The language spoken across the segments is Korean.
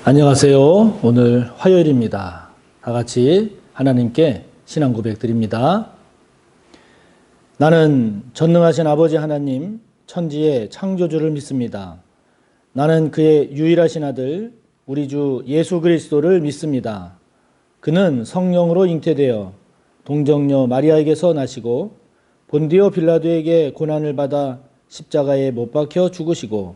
안녕하세요. 오늘 화요일입니다. 다 같이 하나님께 신앙 고백 드립니다. 나는 전능하신 아버지 하나님, 천지의 창조주를 믿습니다. 나는 그의 유일하신 아들, 우리 주 예수 그리스도를 믿습니다. 그는 성령으로 잉태되어 동정녀 마리아에게서 나시고 본디오 빌라도에게 고난을 받아 십자가에 못 박혀 죽으시고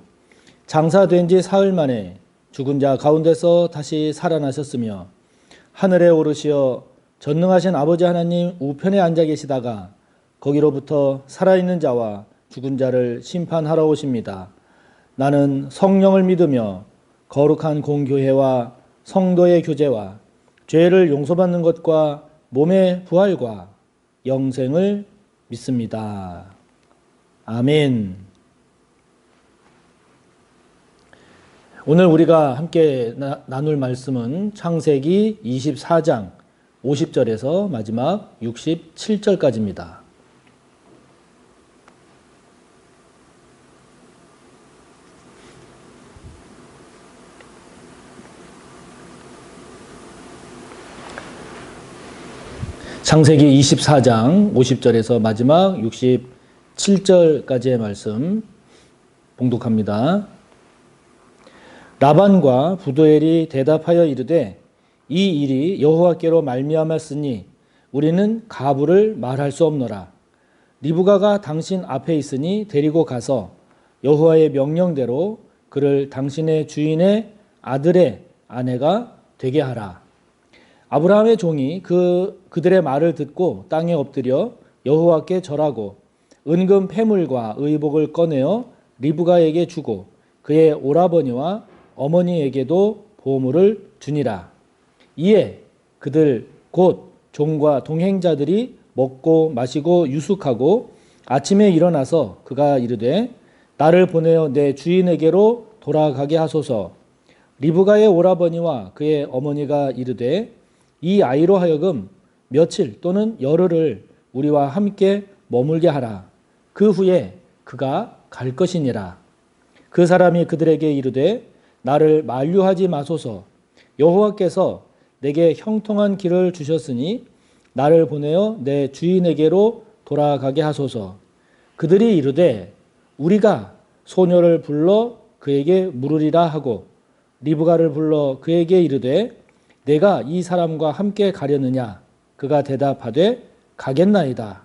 장사된 지 사흘 만에 죽은 자 가운데서 다시 살아나셨으며 하늘에 오르시어 전능하신 아버지 하나님 우편에 앉아 계시다가 거기로부터 살아있는 자와 죽은 자를 심판하러 오십니다. 나는 성령을 믿으며 거룩한 공교회와 성도의 교제와 죄를 용서받는 것과 몸의 부활과 영생을 믿습니다. 아멘. 오늘 우리가 함께 나눌 말씀은 창세기 24장 50절에서 마지막 67절까지입니다. 창세기 24장 50절에서 마지막 67절까지의 말씀 봉독합니다. 라반과 부두엘이 대답하여 이르되 이 일이 여호와께로 말미암았으니 우리는 가부를 말할 수 없노라. 리브가가 당신 앞에 있으니 데리고 가서 여호와의 명령대로 그를 당신의 주인의 아들의 아내가 되게 하라. 아브라함의 종이 그들의 말을 듣고 땅에 엎드려 여호와께 절하고 은금 패물과 의복을 꺼내어 리브가에게 주고 그의 오라버니와 어머니에게도 보물을 주니라. 이에 그들 곧 종과 동행자들이 먹고 마시고 유숙하고 아침에 일어나서 그가 이르되 나를 보내어 내 주인에게로 돌아가게 하소서. 리브가의 오라버니와 그의 어머니가 이르되 이 아이로 하여금 며칠 또는 열흘을 우리와 함께 머물게 하라. 그 후에 그가 갈 것이니라. 그 사람이 그들에게 이르되 나를 만류하지 마소서. 여호와께서 내게 형통한 길을 주셨으니 나를 보내어 내 주인에게로 돌아가게 하소서. 그들이 이르되 우리가 소녀를 불러 그에게 물으리라 하고 리브가를 불러 그에게 이르되 내가 이 사람과 함께 가려느냐. 그가 대답하되 가겠나이다.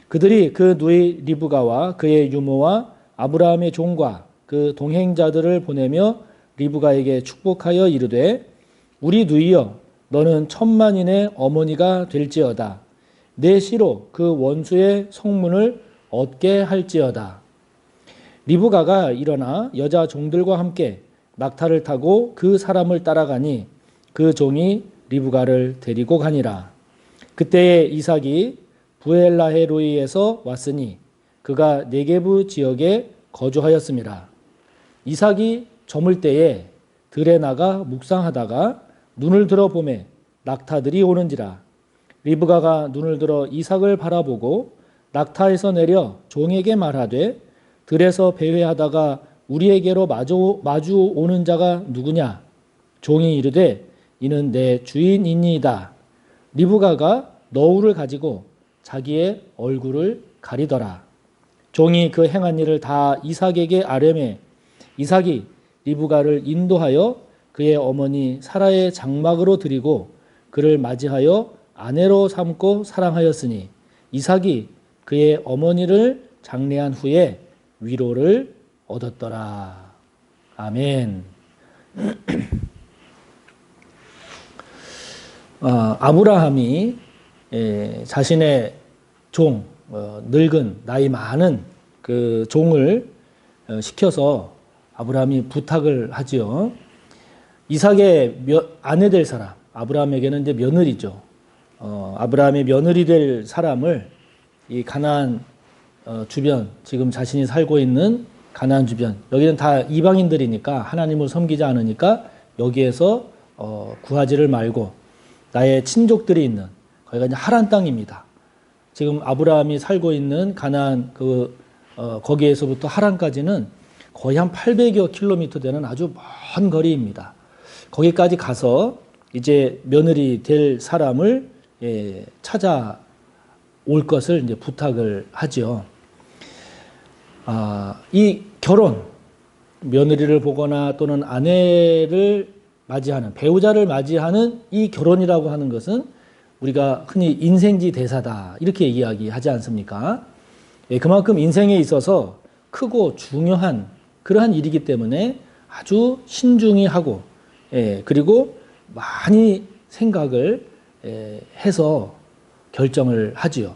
그들이 그 누이 리브가와 그의 유모와 아브라함의 종과 그 동행자들을 보내며 리브가에게 축복하여 이르되 우리 누이여 너는 천만인의 어머니가 될지어다. 내 시로 그 원수의 성문을 얻게 할지어다. 리브가가 일어나 여자 종들과 함께 낙타를 타고 그 사람을 따라가니 그 종이 리브가를 데리고 가니라. 그때에 이삭이 부엘라헤로이에서 왔으니 그가 네게부 지역에 거주하였습니다. 이삭이 저물 때에 들에 나가 묵상하다가 눈을 들어 보매 낙타들이 오는지라. 리브가가 눈을 들어 이삭을 바라보고 낙타에서 내려 종에게 말하되 들에서 배회하다가 우리에게로 마주 오는 자가 누구냐. 종이 이르되 이는 내 주인이니이다. 리브가가 너울을 가지고 자기의 얼굴을 가리더라. 종이 그 행한 일을 다 이삭에게 아뢰매 이삭이 리브가를 인도하여 그의 어머니 사라의 장막으로 들이고 그를 맞이하여 아내로 삼고 사랑하였으니 이삭이 그의 어머니를 장례한 후에 위로를 얻었더라. 아멘. 아브라함이 자신의 종, 늙은 나이 많은 그 종을 시켜서 아브라함이 부탁을 하지요. 이삭의 아내 될 사람, 아브라함에게는 이제 며느리죠. 아브라함의 며느리 될 사람을 이 가나안 주변, 지금 자신이 살고 있는 가나안 주변, 여기는 다 이방인들이니까 하나님을 섬기지 않으니까 여기에서 구하지를 말고 나의 친족들이 있는 거기가 이제 하란 땅입니다. 지금 아브라함이 살고 있는 가나안 거기에서부터 하란까지는 거의 한 800여 킬로미터 되는 아주 먼 거리입니다. 거기까지 가서 이제 며느리 될 사람을 찾아올 것을 이제 부탁을 하죠. 이 결혼, 며느리를 보거나 또는 아내를 맞이하는, 배우자를 맞이하는 이 결혼이라고 하는 것은 우리가 흔히 인생지 대사다 이렇게 이야기하지 않습니까? 그만큼 인생에 있어서 크고 중요한 그러한 일이기 때문에 아주 신중히 하고 그리고 많이 생각을 해서 결정을 하지요.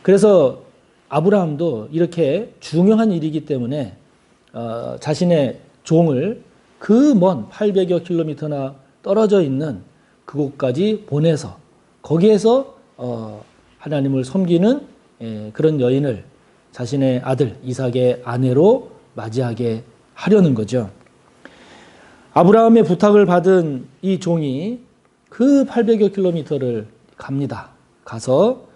그래서 아브라함도 이렇게 중요한 일이기 때문에 자신의 종을 그 먼 800여 킬로미터나 떨어져 있는 그곳까지 보내서 거기에서 하나님을 섬기는 그런 여인을 자신의 아들 이삭의 아내로 맞이하게 하려는 거죠. 아브라함의 부탁을 받은 이 종이 그 800여 킬로미터를 갑니다. 가서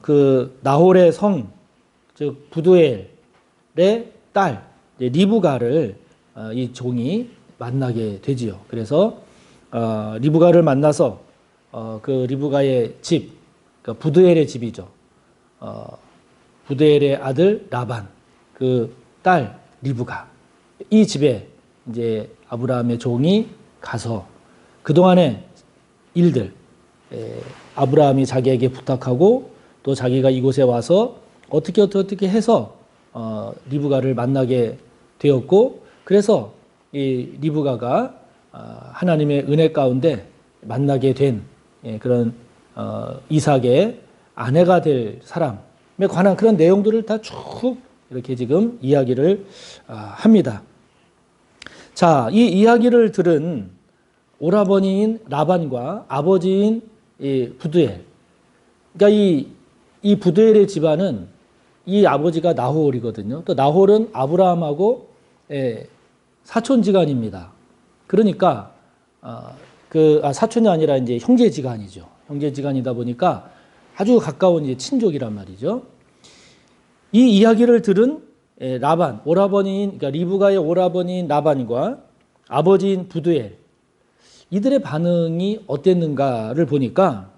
그 나홀의 성, 즉 부두엘의 딸 리브가를 이 종이 만나게 되지요. 그래서 리브가를 만나서 그 리브가의 집, 그러니까 부두엘의 집이죠. 부두엘의 아들 라반, 그 딸 리브가, 이 집에 이제 아브라함의 종이 가서 그동안의 일들, 아브라함이 자기에게 부탁하고 또 자기가 이곳에 와서 어떻게 해서 리브가를 만나게 되었고, 그래서 이 리브가가 하나님의 은혜 가운데 만나게 된 그런 이삭의 아내가 될 사람에 관한 그런 내용들을 다 쭉 이렇게 지금 이야기를 합니다. 자, 이 이야기를 들은 오라버니인 라반과 아버지인 이 부두엘, 그러니까 이 부두엘의 집안은 이 아버지가 나홀이거든요. 또 나홀은 아브라함하고 사촌지간입니다. 그러니까 사촌이 아니라 이제 형제지간이죠. 형제지간이다 보니까 아주 가까운 이제 친족이란 말이죠. 이 이야기를 들은 라반, 오라버니인, 그러니까 리브가의 오라버니인 라반과 아버지인 부두엘, 이들의 반응이 어땠는가를 보니까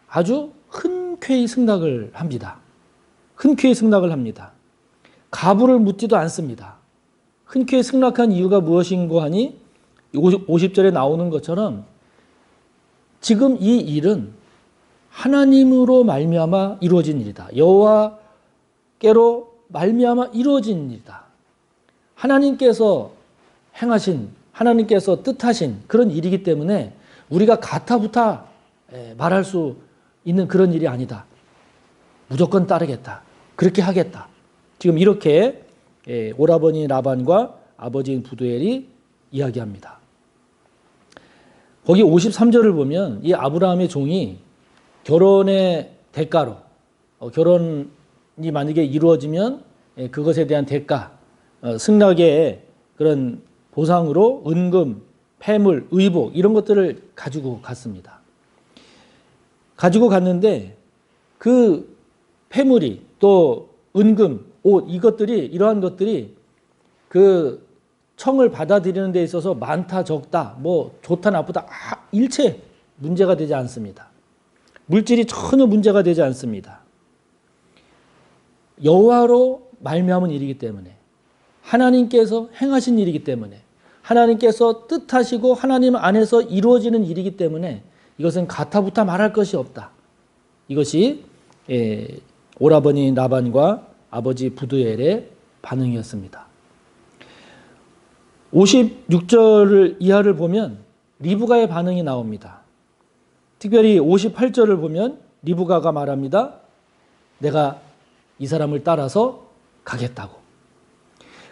아주 흔쾌히 승낙을 합니다. 흔쾌히 승낙을 합니다. 가부를 묻지도 않습니다. 흔쾌히 승낙한 이유가 무엇인고 하니 50절에 나오는 것처럼 지금 이 일은 하나님으로 말미암아 이루어진 일이다. 여호와께로 말미암아 이루어진 일이다. 하나님께서 행하신, 하나님께서 뜻하신 그런 일이기 때문에 우리가 가타부타 말할 수 있는 그런 일이 아니다. 무조건 따르겠다. 그렇게 하겠다. 지금 이렇게 오라버니 라반과 아버지인 부두엘이 이야기합니다. 거기 53절을 보면 이 아브라함의 종이 결혼의 대가로, 결혼이 만약에 이루어지면 그것에 대한 대가, 승낙의 그런 보상으로 은금, 폐물, 의복 이런 것들을 가지고 갔습니다. 가지고 갔는데 그 폐물이 또 은금, 옷 이것들이, 이러한 것들이 그 청을 받아들이는 데 있어서 많다 적다 뭐 좋다 나쁘다 일체 문제가 되지 않습니다. 물질이 전혀 문제가 되지 않습니다. 여호와로 말미암은 일이기 때문에, 하나님께서 행하신 일이기 때문에, 하나님께서 뜻하시고 하나님 안에서 이루어지는 일이기 때문에 이것은 가타부타 말할 것이 없다. 이것이 오라버니 라반과 아버지 부두엘의 반응이었습니다. 56절 이하를 보면 리브가의 반응이 나옵니다. 특별히 58절을 보면 리브가가 말합니다. 내가 이 사람을 따라서 가겠다고.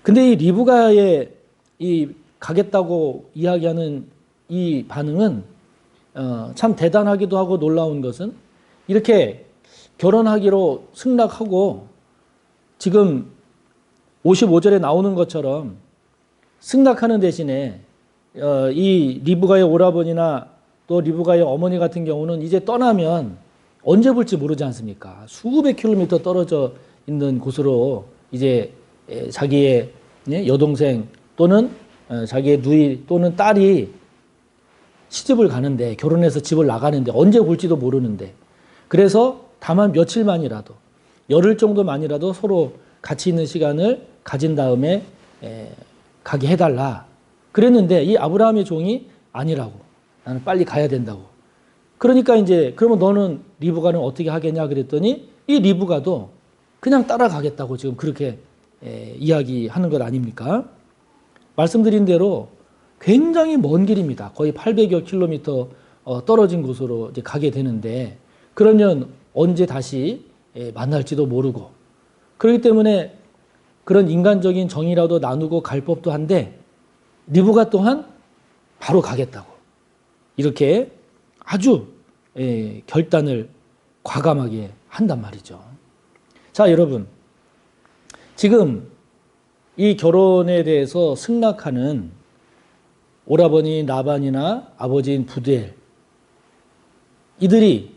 근데 이 리브가의 이 가겠다고 이야기하는 이 반응은 참 대단하기도 하고 놀라운 것은 이렇게 결혼하기로 승낙하고 지금 55절에 나오는 것처럼 승낙하는 대신에 이 리브가의 오라버니나 또 리브가의 어머니 같은 경우는 이제 떠나면 언제 볼지 모르지 않습니까? 수백 킬로미터 떨어져 있는 곳으로 이제 자기의 여동생 또는 자기의 누이 또는 딸이 시집을 가는데, 결혼해서 집을 나가는데 언제 볼지도 모르는데, 그래서 다만 며칠만이라도, 열흘 정도만이라도 서로 같이 있는 시간을 가진 다음에 가게 해달라 그랬는데, 이 아브라함의 종이 아니라고, 나는 빨리 가야 된다고. 그러니까 이제 그러면 너는, 리브가는 어떻게 하겠냐 그랬더니, 이 리브가도 그냥 따라가겠다고 지금 그렇게 이야기하는 것 아닙니까? 말씀드린 대로 굉장히 먼 길입니다. 거의 800여 킬로미터 떨어진 곳으로 이제 가게 되는데, 그러면 언제 다시 만날지도 모르고, 그렇기 때문에 그런 인간적인 정이라도 나누고 갈 법도 한데, 리브가 또한 바로 가겠다고 이렇게 아주 결단을 과감하게 한단 말이죠. 자, 여러분, 지금 이 결혼에 대해서 승낙하는 오라버니 라반이나 아버지인 부두엘, 이들이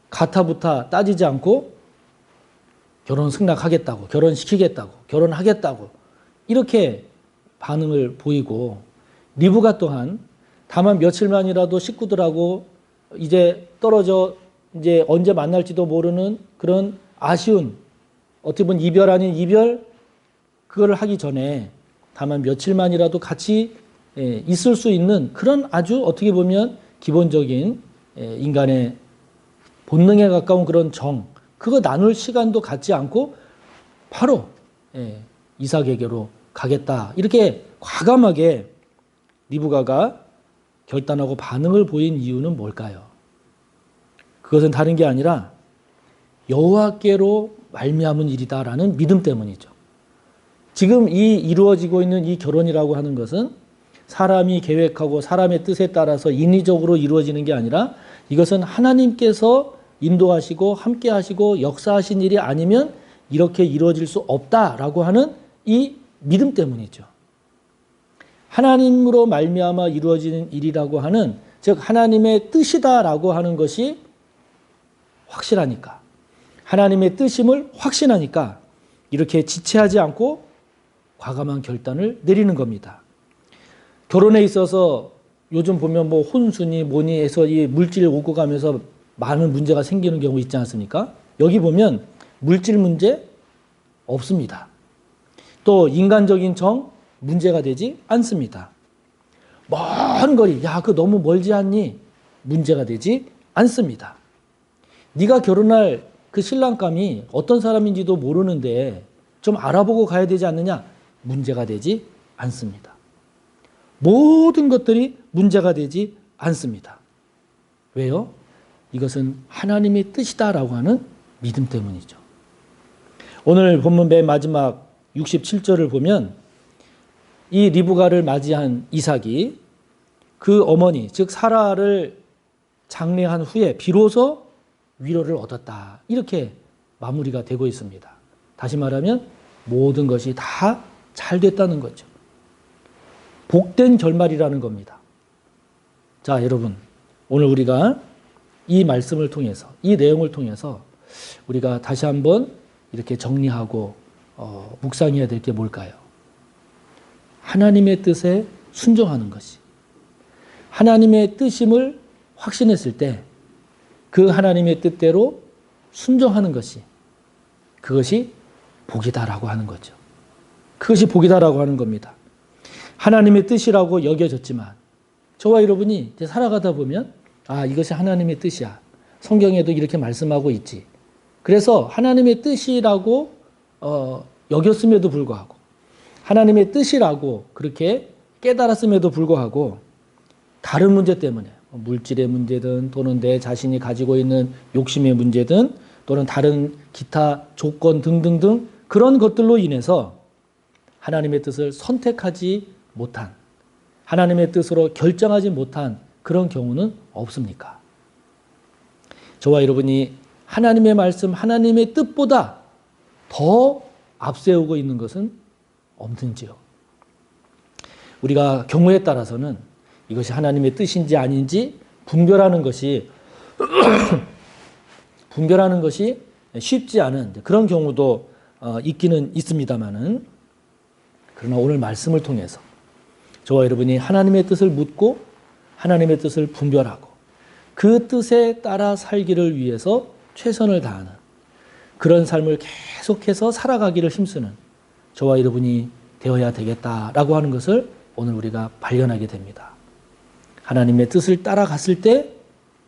가타부타 따지지 않고 결혼 승낙하겠다고, 결혼시키겠다고, 결혼하겠다고 이렇게 반응을 보이고, 리브가 또한 다만 며칠만이라도 식구들하고 이제 떨어져 이제 언제 만날지도 모르는 그런 아쉬운, 어떻게 보면 이별 아닌 이별, 그걸 하기 전에 다만 며칠만이라도 같이 있을 수 있는 그런 아주 어떻게 보면 기본적인 인간의 본능에 가까운 그런 정, 그거 나눌 시간도 갖지 않고 바로 이삭에게로 가겠다, 이렇게 과감하게 리브가가 결단하고 반응을 보인 이유는 뭘까요? 그것은 다른 게 아니라 여호와께로 말미암은 일이다라는 믿음 때문이죠. 지금 이 이루어지고 있는 이 결혼이라고 하는 것은 사람이 계획하고 사람의 뜻에 따라서 인위적으로 이루어지는 게 아니라, 이것은 하나님께서 인도하시고 함께 하시고 역사하신 일이 아니면 이렇게 이루어질 수 없다라고 하는 이 믿음 때문이죠. 하나님으로 말미암아 이루어지는 일이라고 하는, 즉 하나님의 뜻이다라고 하는 것이 확실하니까, 하나님의 뜻임을 확신하니까 이렇게 지체하지 않고 과감한 결단을 내리는 겁니다. 결혼에 있어서 요즘 보면 뭐 혼수니 뭐니 해서 이 물질 오고 가면서 많은 문제가 생기는 경우 있지 않습니까? 여기 보면 물질 문제 없습니다. 또 인간적인 정 문제가 되지 않습니다. 먼 거리, 야, 그거 너무 멀지 않니? 문제가 되지 않습니다. 네가 결혼할 그 신랑감이 어떤 사람인지도 모르는데 좀 알아보고 가야 되지 않느냐? 문제가 되지 않습니다. 모든 것들이 문제가 되지 않습니다. 왜요? 이것은 하나님의 뜻이다라고 하는 믿음 때문이죠. 오늘 본문 맨 마지막 67절을 보면 이 리브가를 맞이한 이삭이 그 어머니, 즉 사라를 장례한 후에 비로소 위로를 얻었다, 이렇게 마무리가 되고 있습니다. 다시 말하면 모든 것이 다 잘 됐다는 거죠. 복된 결말이라는 겁니다. 자, 여러분, 오늘 우리가 이 말씀을 통해서, 이 내용을 통해서 우리가 다시 한번 이렇게 정리하고 묵상해야 될 게 뭘까요? 하나님의 뜻에 순종하는 것이, 하나님의 뜻임을 확신했을 때 그 하나님의 뜻대로 순종하는 것이, 그것이 복이다라고 하는 거죠. 그것이 복이다라고 하는 겁니다. 하나님의 뜻이라고 여겨졌지만 저와 여러분이 이제 살아가다 보면, 아, 이것이 하나님의 뜻이야, 성경에도 이렇게 말씀하고 있지, 그래서 하나님의 뜻이라고 여겼음에도 불구하고, 하나님의 뜻이라고 그렇게 깨달았음에도 불구하고 다른 문제 때문에, 물질의 문제든 또는 내 자신이 가지고 있는 욕심의 문제든 또는 다른 기타 조건 등등등 그런 것들로 인해서 하나님의 뜻을 선택하지 못한, 하나님의 뜻으로 결정하지 못한 그런 경우는 없습니까? 저와 여러분이 하나님의 말씀, 하나님의 뜻보다 더 앞세우고 있는 것은 없는지요? 우리가 경우에 따라서는 이것이 하나님의 뜻인지 아닌지 분별하는 것이 분별하는 것이 쉽지 않은 그런 경우도 있기는 있습니다만은, 그러나 오늘 말씀을 통해서 저와 여러분이 하나님의 뜻을 묻고 하나님의 뜻을 분별하고 그 뜻에 따라 살기를 위해서 최선을 다하는 그런 삶을 계속해서 살아가기를 힘쓰는 저와 여러분이 되어야 되겠다라고 하는 것을 오늘 우리가 발견하게 됩니다. 하나님의 뜻을 따라갔을 때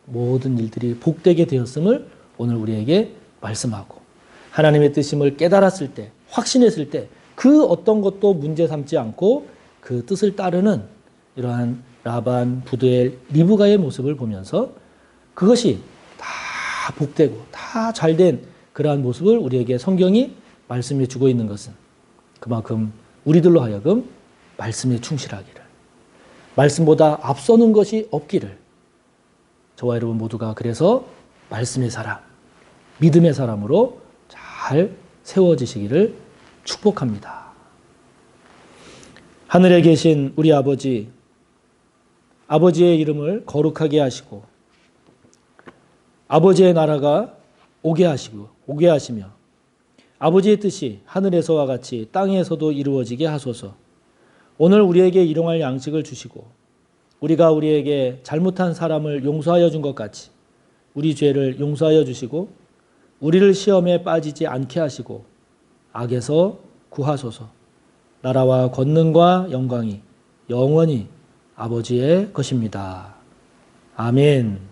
모든 일들이 복되게 되었음을 오늘 우리에게 말씀하고 하나님의 뜻임을 깨달았을 때, 확신했을 때 그 어떤 것도 문제 삼지 않고 그 뜻을 따르는 이러한 라반, 부두엘, 리브가의 모습을 보면서 그것이 다 복되고 다 잘된 그러한 모습을 우리에게 성경이 말씀해 주고 있는 것은 그만큼 우리들로 하여금 말씀에 충실하기를, 말씀보다 앞서는 것이 없기를 저와 여러분 모두가 그래서 말씀의 사람, 믿음의 사람으로 잘 세워지시기를 축복합니다. 하늘에 계신 우리 아버지, 아버지의 이름을 거룩하게 하시고 아버지의 나라가 오게 하시며 아버지의 뜻이 하늘에서와 같이 땅에서도 이루어지게 하소서. 오늘 우리에게 일용할 양식을 주시고 우리가 우리에게 잘못한 사람을 용서하여 준 것 같이 우리 죄를 용서하여 주시고 우리를 시험에 빠지지 않게 하시고 악에서 구하소서. 나라와 권능과 영광이 영원히 아버지의 것입니다. 아멘.